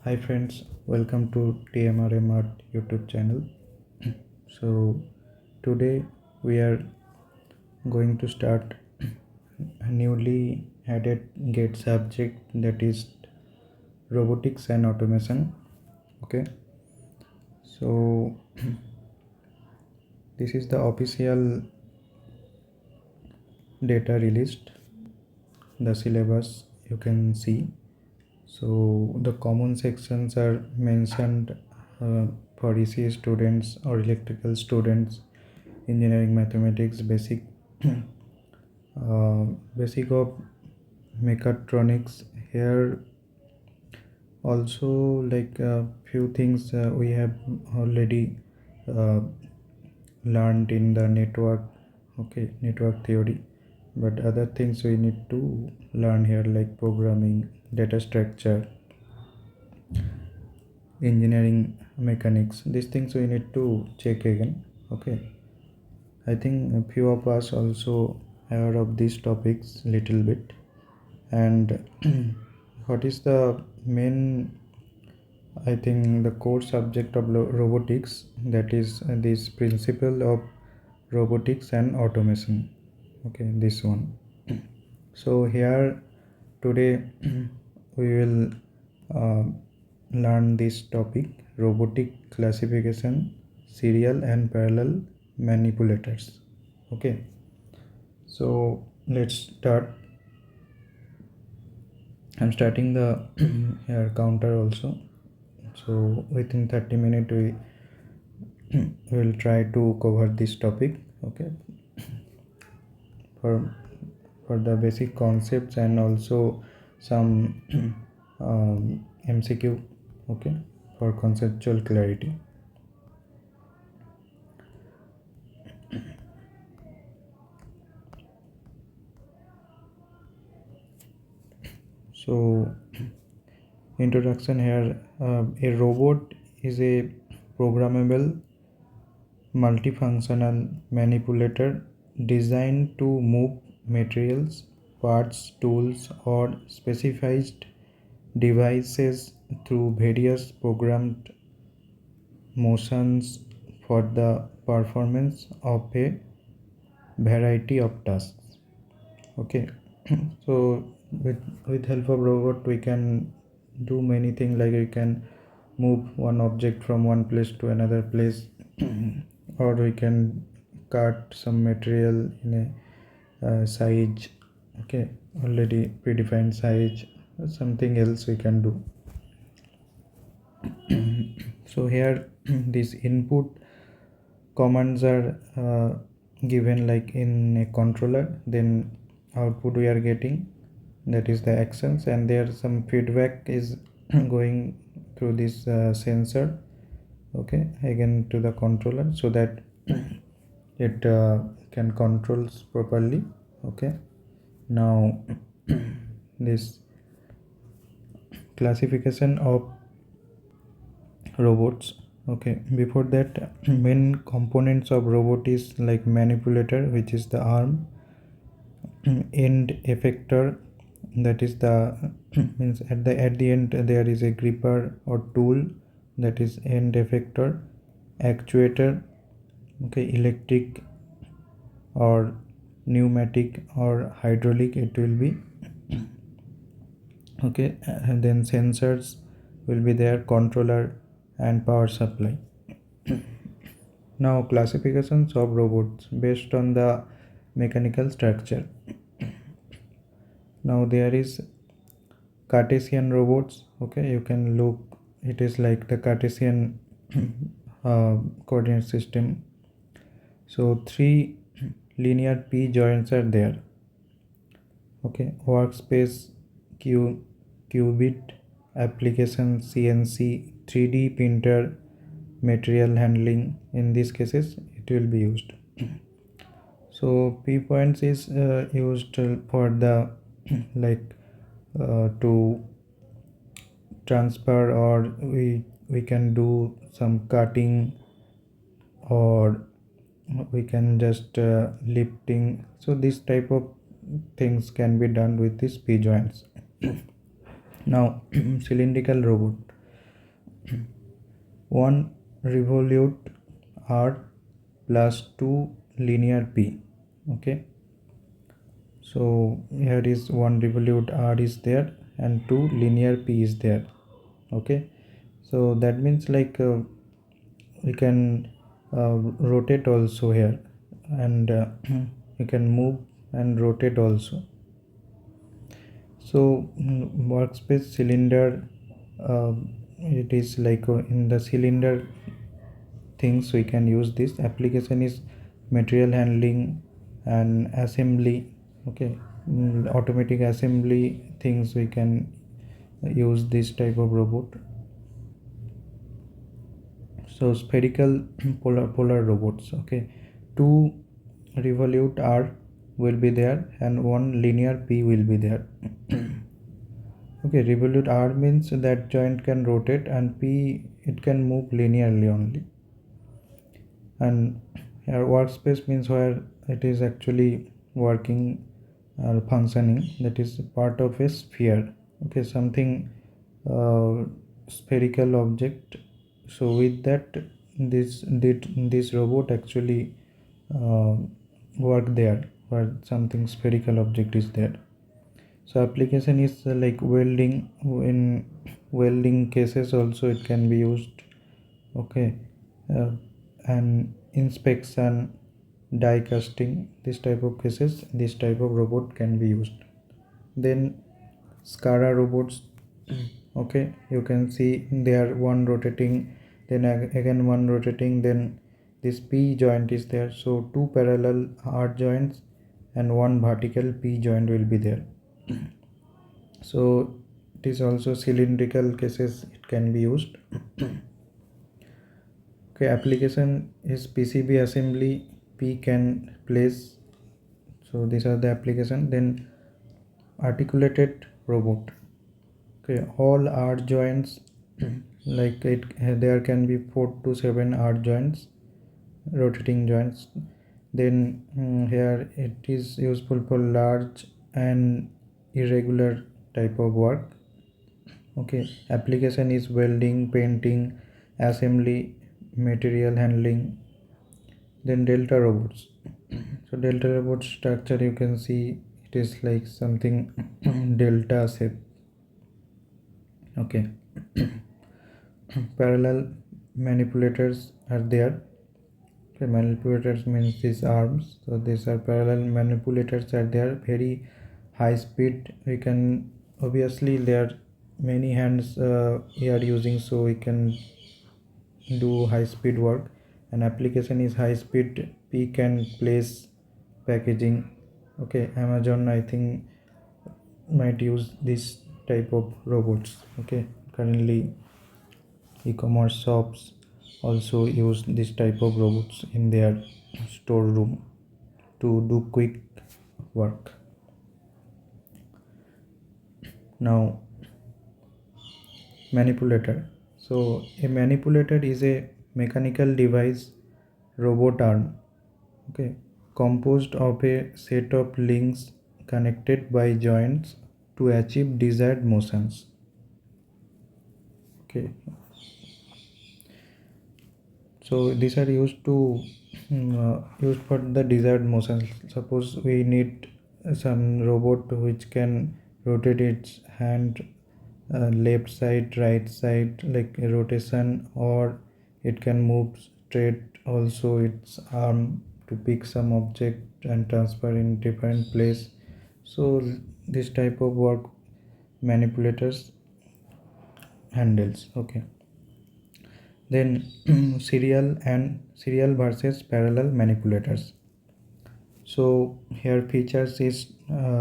Hi friends, welcome to TMRM Art YouTube channel. So today we are going to start a newly added GATE subject, that is robotics and automation. Okay, so this is the official data released, the syllabus you can see. So the common sections are mentioned for ECE students or electrical students, engineering, mathematics, basic of mechatronics. Here also, like a few things we have already uh, learned in the network theory, but other things we need to learn here, like programming, data structure, engineering, mechanics. These things we need to check again. Okay, I think a few of us also aware of these topics little bit. And what is the main, I think, the core subject of robotics, that is this principle of robotics and automation. Okay, this one. So here today we will uh, learn this topic: robotic classification, serial and parallel manipulators. Okay, so let's start. I'm starting the here counter also. So within 30 minutes we will try to cover this topic. Okay, for the basic concepts and also some MCQ. Okay, for conceptual clarity. So introduction here. A robot is a programmable multifunctional manipulator designed to move materials, parts, tools, or specified devices through various programmed motions for the performance of a variety of tasks. Okay, so with help of robot we can do many things, like we can move one object from one place to another place or we can cut some material in a size. Okay, already predefined size, something else we can do. So here these input commands are given like in a controller, then output we are getting, that is the actions, and there some feedback is going through this sensor, okay, again to the controller, so that it can controls properly. Okay, now this classification of robots. Okay, before that, main components of robot is like manipulator, which is the arm, end effector, that is the means at the end there is a gripper or tool, that is end effector, actuator, okay, electric or pneumatic or hydraulic it will be. Okay, and then sensors will be there, controller and power supply. Now classifications of robots based on the mechanical structure. Now there is Cartesian robots. Okay, you can look, it is like the Cartesian coordinate system. So three linear P joints are there. Okay, workspace, qubit, application, CNC, 3D printer, material handling. In these cases it will be used. So P points is used for the like to transfer, or we can do some cutting, or we can just lifting. So this type of things can be done with these P joints. Now cylindrical robot. 1 revolute R plus 2 linear P. Okay, so here is 1 revolute R is there and 2 linear P is there. Okay, so that means like we can rotate also here, and you can move and rotate also. So workspace cylinder, it is like in the cylinder things we can use this. Application is material handling and assembly. Okay, automatic assembly things we can use this type of robot. So spherical polar robots. Okay, 2 revolute R will be there and 1 linear P will be there. Okay, revolute R means that joint can rotate, and P it can move linearly only. And here workspace means where it is actually working or functioning, that is part of a sphere. Okay, something spherical object. So with that, this robot actually uh, work there where something spherical object is there. So application is like welding. In welding cases also it can be used. Okay, uh, and inspection, die casting, this type of cases this type of robot can be used. Then SCADA robots. Okay, you can see there one rotating, then again one rotating, then this P joint is there. So 2 parallel R joints and 1 vertical P joint will be there. So it is also cylindrical cases it can be used. Okay, application is PCB assembly, P can place. So these are the application. Then articulated robot. Okay, all R joints like it there can be 4 to 7 R joints, rotating joints. Then here it is useful for large and irregular type of work. Okay, application is welding, painting, assembly, material handling. Then delta robots. So delta robot structure, you can see it is like something delta shape. Okay, parallel manipulators are there. Okay, manipulators means these arms. So these are parallel manipulators are there, very high speed. We can obviously there many hands we are using, so we can do high speed work. And application is high speed, pick and place packaging. Okay, Amazon I think might use this type of robots. Okay, currently e-commerce shops also use this type of robots in their storeroom to do quick work. Now manipulator. So a manipulator is a mechanical device, robot arm, okay, composed of a set of links connected by joints to achieve desired motions. Okay, so these are used to used for the desired motions. Suppose we need some robot which can rotate its hand left side, right side, like a rotation, or it can move straight also its arm to pick some object and transfer in different place. So this type of work manipulators handles. Okay, then serial versus parallel manipulators. So here features is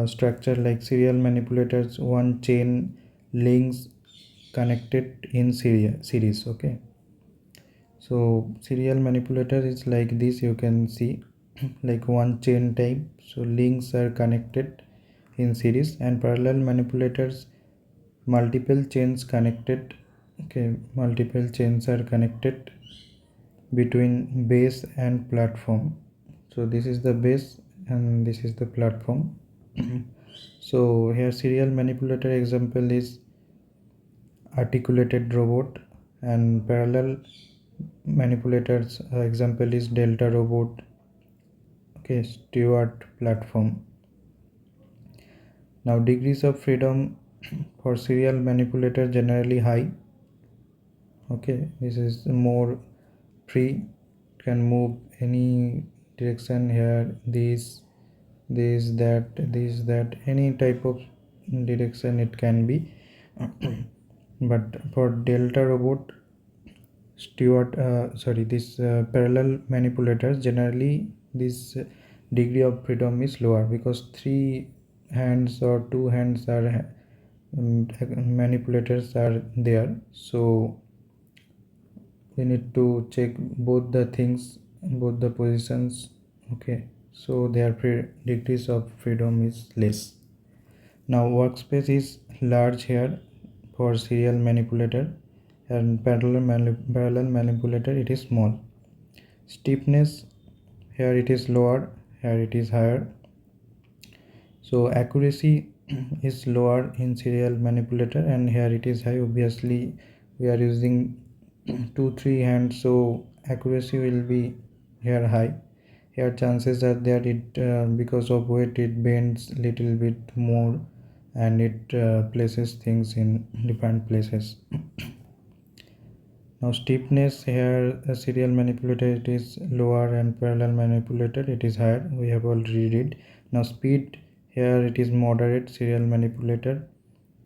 structure like serial manipulators, one chain links connected in series. Okay, so serial manipulator is like this, you can see like one chain type, so links are connected in series. And parallel manipulators, multiple chains connected. Okay, multiple chains are connected between base and platform. So this is the base and this is the platform. So here serial manipulator example is articulated robot, And parallel manipulators example is Delta robot, okay, Stewart platform. Now degrees of freedom for serial manipulator generally high, okay, this is more free, can move any direction here, this that any type of direction it can be. But for Delta robot this parallel manipulators generally this degree of freedom is lower, because three hands or two hands are manipulators are there, so we need to check both the things, both the positions, okay, so their degrees of freedom is less. Now workspace is large here for serial manipulator, and parallel manipulator it is small. Stiffness here it is lower, here it is higher. So accuracy is lower in serial manipulator, and here it is high. Obviously we are using 2-3 hands, so accuracy will be here high. Here chances are that it because of weight it bends little bit more, and it places things in different places. Now stiffness here serial manipulator it is lower, and parallel manipulator it is higher, we have already read. Now speed here it is moderate, serial manipulator,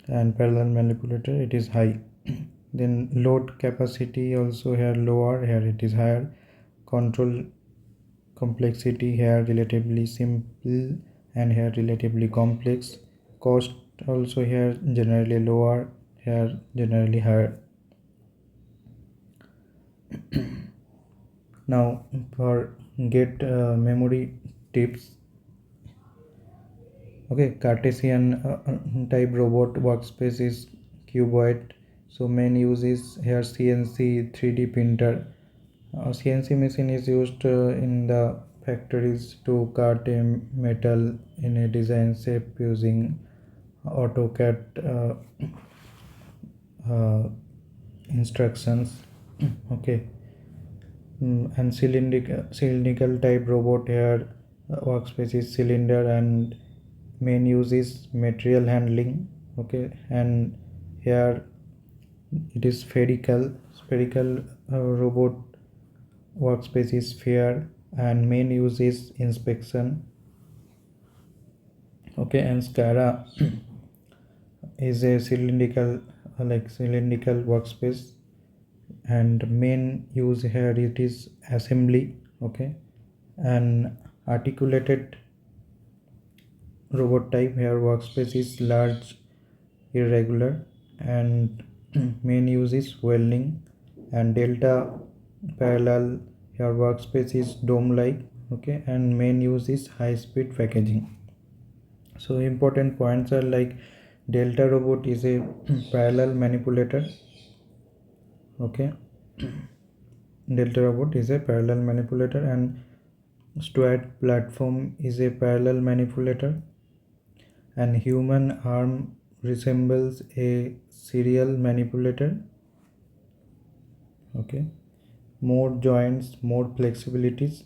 and parallel manipulator it is high. Then load capacity also here lower, here it is higher. Control complexity here relatively simple, and here relatively complex. Cost also here generally lower, here generally higher. Now for get memory tips, okay, Cartesian type robot workspace is cuboid, so main use is here CNC 3D printer. CNC machine is used in the factories to cut a metal in a design shape using AutoCAD instructions, okay. And cylindrical type robot here workspace is cylinder, and main use is material handling, okay. And here it is spherical robot workspace is sphere, and main use is inspection, okay. And SCARA is a cylindrical workspace, and main use here it is assembly, okay. And articulated robot type here workspace is large irregular, and main use is welding. And Delta parallel here workspace is dome like, okay, and main use is high speed packaging. So important points are like Delta robot is a parallel manipulator, okay. Delta robot is a parallel manipulator, and Stewart platform is a parallel manipulator, and human arm resembles a serial manipulator, okay. More joints, more flexibilities.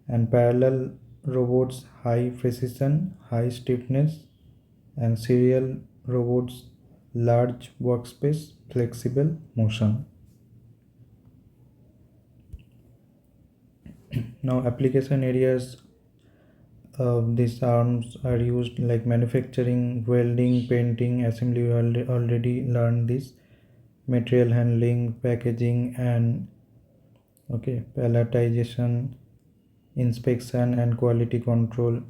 And parallel robots high precision, high stiffness, and serial robots large workspace, flexible motion. Now application areas of these arms are used like manufacturing, welding, painting, assembly. We already learned this. Material handling, packaging, and okay, palletization, inspection, and quality control.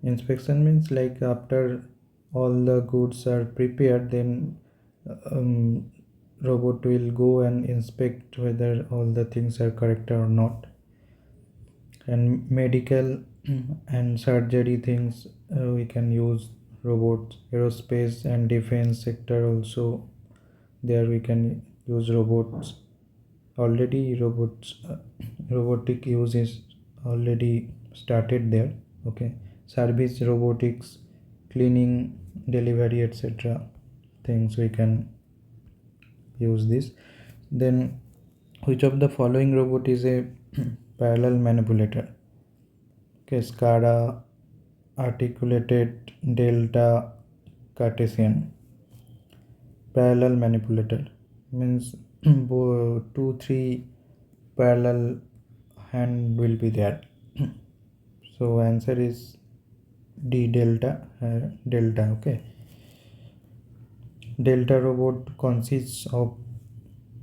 Inspection means like after all the goods are prepared, then um, robot will go and inspect whether all the things are correct or not. And medical and surgery things we can use robots. Aerospace and defense sector also, there we can use robots. Already robotic use is already started there, okay. Service robotics, cleaning, delivery, etc. things we can use this. Then which of the following robot is a parallel manipulator? Okay, SCADA, articulated, delta, Cartesian. Parallel manipulator means 2-3 parallel hand will be there. So answer is D, delta. Okay. Delta robot consists of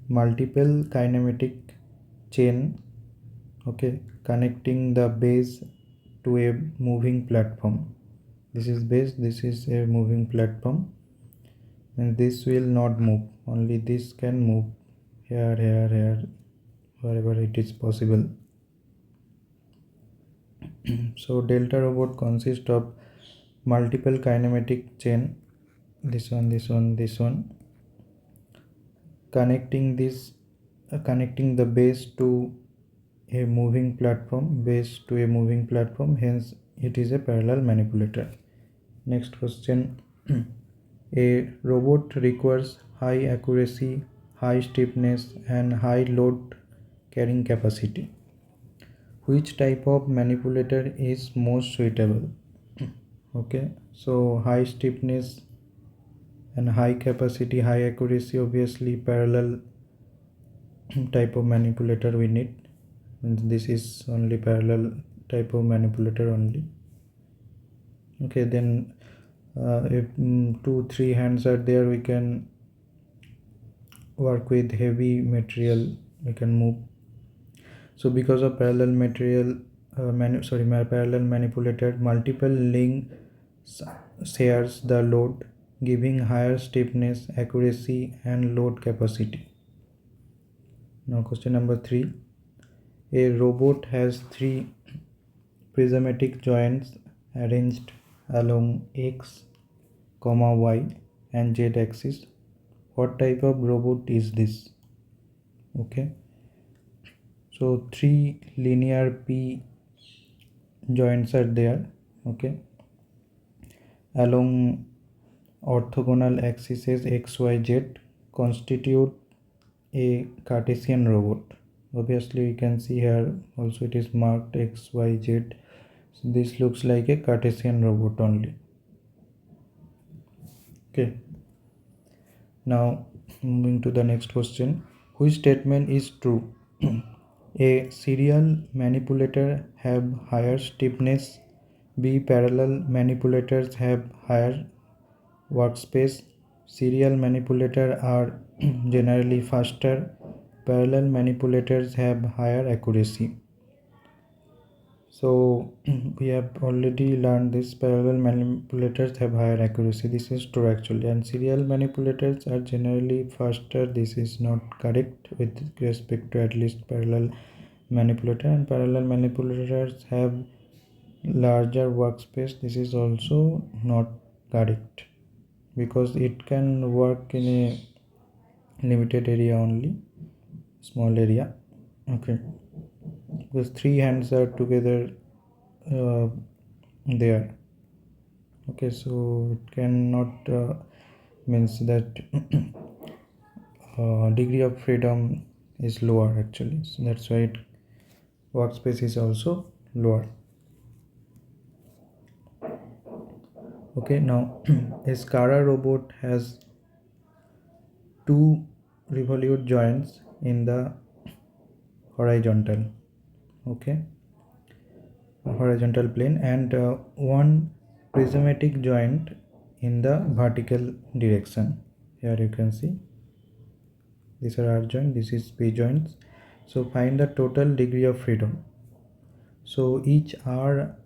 multiple kinematic chain, okay, connecting the base to a moving platform. This is base, this is a moving platform, and this will not move, only this can move here, wherever it is possible. So delta robot consists of multiple kinematic chain, this one, connecting the base to a moving platform, hence it is a parallel manipulator. Next question. A robot requires high accuracy, high stiffness, and high load carrying capacity. Which type of manipulator is most suitable? Okay, so high stiffness and high capacity, high accuracy, obviously parallel type of manipulator we need. This is only parallel type of manipulator only. Okay, then if 2-3 hands are there, we can work with heavy material, we can move. So because of parallel parallel manipulator, multiple links shares the load, giving higher stiffness, accuracy, and load capacity. Now question number 3. A robot has 3 prismatic joints arranged along x, y, and z axis. What type of robot is this? Okay, so 3 linear P joints are there, okay, along orthogonal axes x, y, z, constitute a Cartesian robot. Obviously we can see here also it is marked x, y, z. So this looks like a Cartesian robot only. Okay, now moving to the next question. Which statement is true? A serial manipulator have higher stiffness. B, parallel manipulators have higher workspace. Serial manipulators are generally faster. Parallel manipulators have higher accuracy. So we have already learned this. Parallel manipulators have higher accuracy. This is true actually. And serial manipulators are generally faster. This is not correct with respect to at least parallel manipulator. And parallel manipulators have larger workspace. This is also not correct, because it can work in a limited area only, small area. Okay, because 3 hands are together there. Okay, so it cannot means that degree of freedom is lower actually, so that's why workspace is also lower. Okay, now a SCADA robot has 2 revolute joints in the horizontal, okay, horizontal plane, and 1 prismatic joint in the vertical direction. Here you can see these are R joint, this is P joints. So find the total degree of freedom. So each R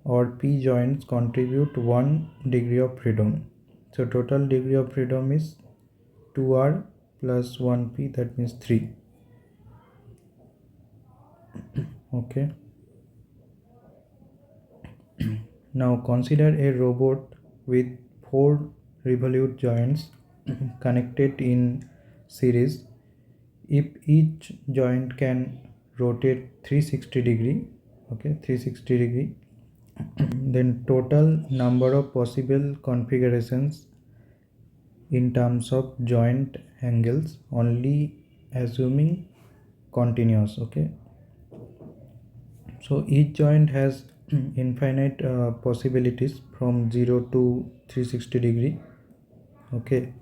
or P joints contribute 1 degree of freedom. So total degree of freedom is 2R plus 1P, that means 3. Okay, now consider a robot with 4 revolute joints connected in series. If each joint can rotate 360 degree, okay, 360 degree, then total number of possible configurations in terms of joint angles only assuming continuous. Okay, so each joint has infinite possibilities from 0 to 360 degree. Okay,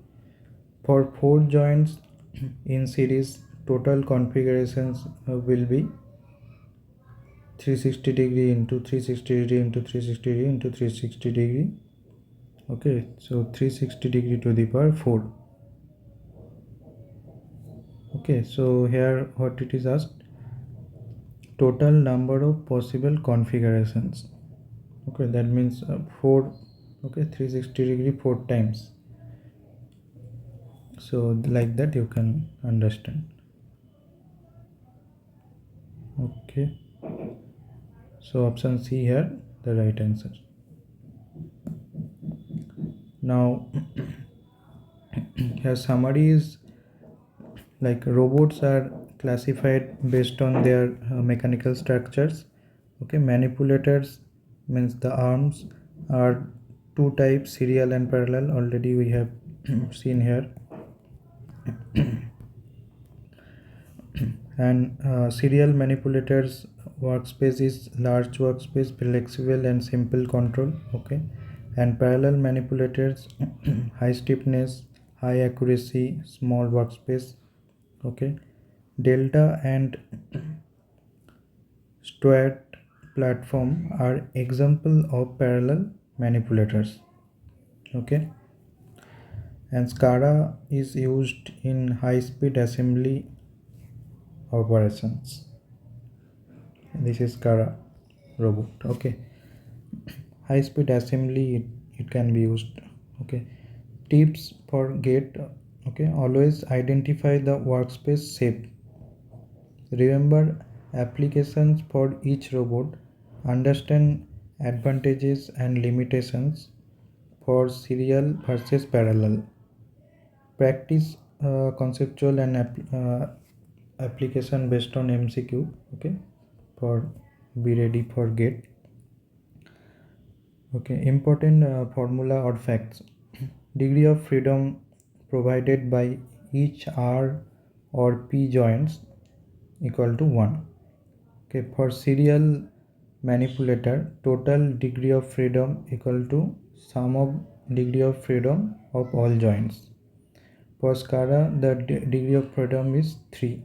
for 4 joints in series, total configurations will be 360 degree into 360 degree into 360 degree into 360 degree. Okay, so 360 degree to the power 4. Okay, so here what it is asked, total number of possible configurations. Okay, that means 4. Okay, 360 degree 4 times. So like that you can understand. Okay, so option C here the right answer. Now here summary is like robots are classified based on their mechanical structures. Okay, manipulators means the arms are two types, serial and parallel. Already we have seen here. And serial manipulators workspace is large workspace, flexible and simple control. Okay, and parallel manipulators high stiffness, high accuracy, small workspace. Okay, delta and Stuart platform are example of parallel manipulators. Okay, and SCADA is used in high-speed assembly operations. This is SCADA robot. Okay, high-speed assembly it can be used. Okay, tips for gate. Okay, always identify the workspace shape. Remember applications for each robot. Understand advantages and limitations for serial versus parallel. Practice conceptual and application based on MCQ. Okay, for be ready for gate. Okay, important formula or facts. Degree of freedom provided by each R or P joints equal to 1. Okay, for serial manipulator, total degree of freedom equal to sum of degree of freedom of all joints. For SCADA, the degree of freedom is 3,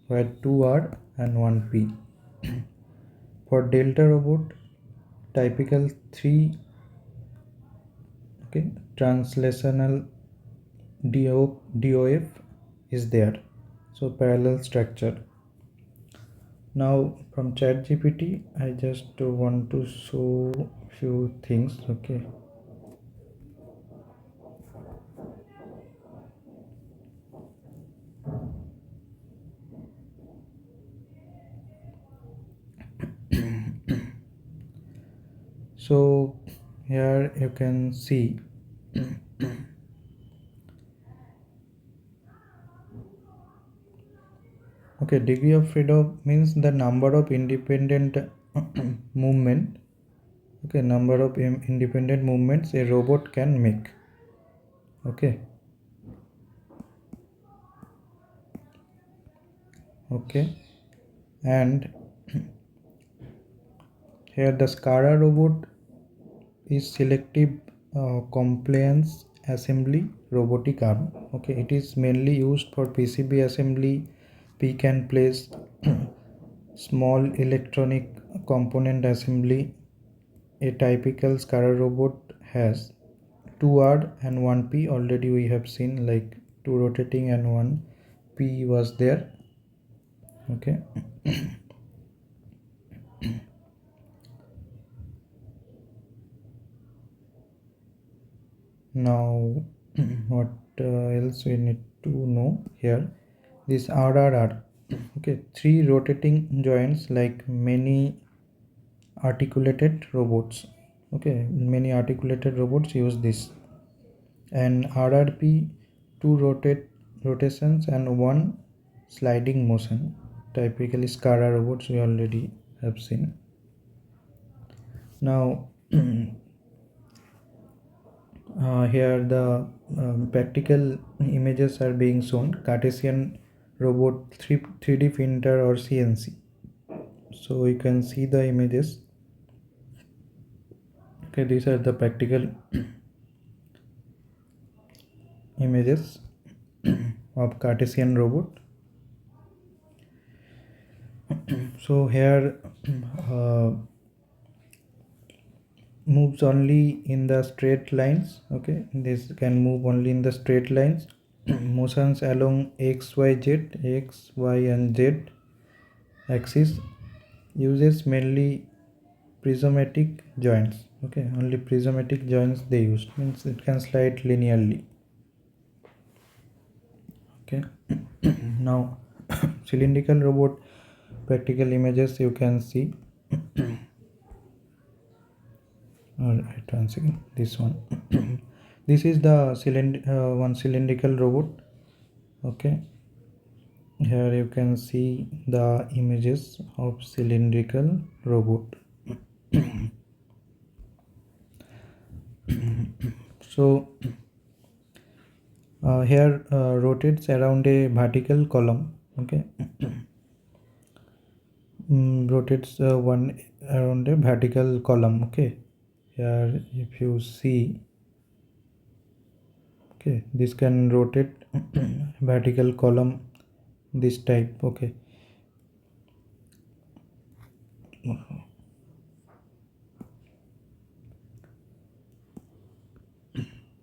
where 2 R and 1 P. For Delta robot, typical 3. Okay, translational DOF is there. So parallel structure. Now from ChatGPT, I just want to show few things. Okay. So here you can see okay, degree of freedom means the number of independent movement. Okay, number of independent movements a robot can make. Okay, okay, and here the SCADA robot is selective compliance assembly robotic arm. Okay, it is mainly used for PCB assembly, pick and place, small electronic component assembly. A typical SCADA robot has 2 R and 1 P. Already we have seen, like 2 rotating and 1 P was there. Okay. Now what else we need to know here, this RRR. Okay, 3 rotating joints like many articulated robots. Okay, many articulated robots use this. And RRP, 2 rotations and 1 sliding motion. Typically SCADA robots we already have seen. Now here the practical images are being shown. Cartesian robot 3D printer or CNC. So you can see the images. Okay, these are the practical images of Cartesian robot. So here moves only in the straight lines. Okay, this can move only in the straight lines. Motions along x y and z axis uses mainly prismatic joints. Okay, only prismatic joints they use, means it can slide linearly. Okay. Now cylindrical robot practical images you can see. Alright, one second, this one. This is the one cylindrical robot. Okay, here you can see the images of cylindrical robot. So here rotates around a vertical column. Okay. Rotates one around a vertical column. Okay, here if you see, okay, this can rotate vertical column this type. Okay,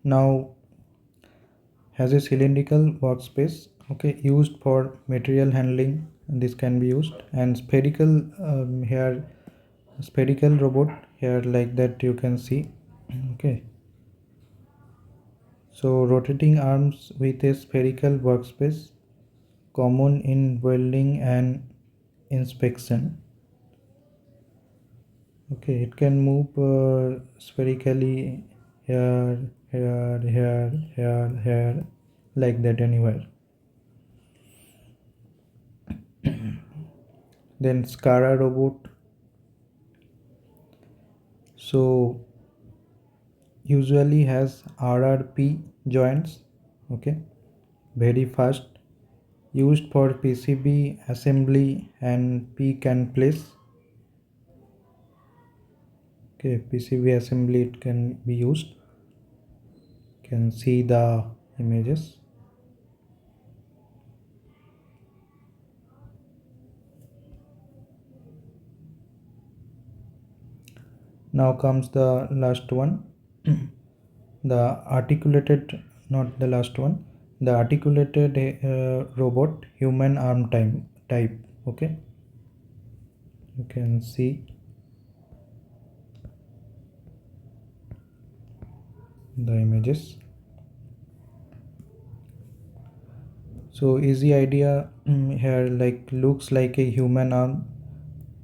now has a cylindrical workspace. Okay, used for material handling, this can be used. And spherical, here spherical robot here, like that you can see. Okay, so rotating arms with a spherical workspace, common in welding and inspection. Okay, it can move spherically here, like that anywhere. Then SCARA robot. So usually has RRP joints. Okay, very fast, used for PCB assembly and pick and place. Okay, PCB assembly it can be used. You can see the images. Now comes the last one. The articulated, not the last one, the articulated robot human arm type. Okay, you can see the images. So easy idea here, like looks like a human arm,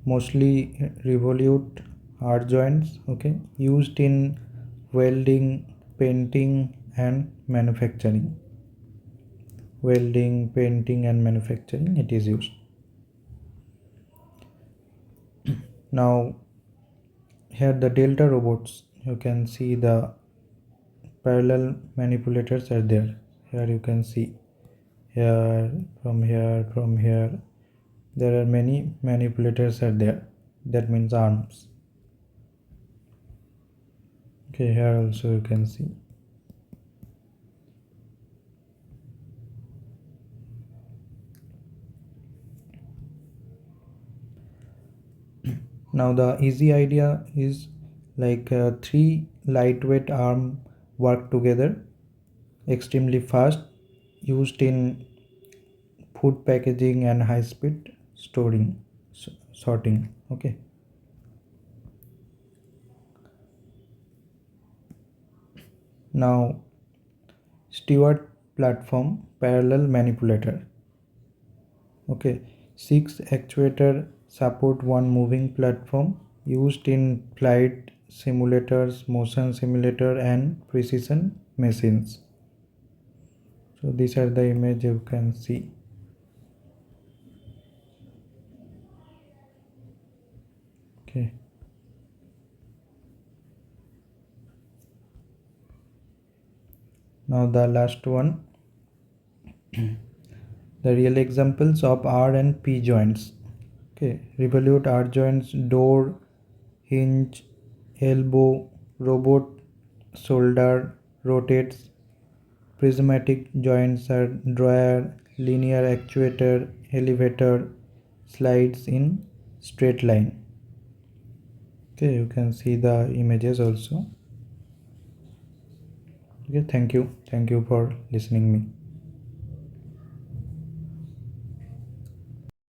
mostly revolute hard joints. Okay, used in welding, painting and manufacturing. Welding, painting and manufacturing it is used. Now here the delta robots, you can see the parallel manipulators are there. Here you can see, here from here there are many manipulators are there, that means arms. Okay, here also you can see. Now the easy idea is like three lightweight arm work together, extremely fast, used in food packaging and high speed sorting. Okay, now steward platform parallel manipulator. Okay, 6 actuator support one moving platform, used in flight simulators, motion simulator and precision machines. So these are the image you can see. Okay, now the last one, The real examples of R and P joints. Okay, revolute R joints: door, hinge, elbow, robot, shoulder, rotates. Prismatic joints are drawer, linear actuator, elevator, slides in straight line. Okay, you can see the images also. Okay, thank you for listening me.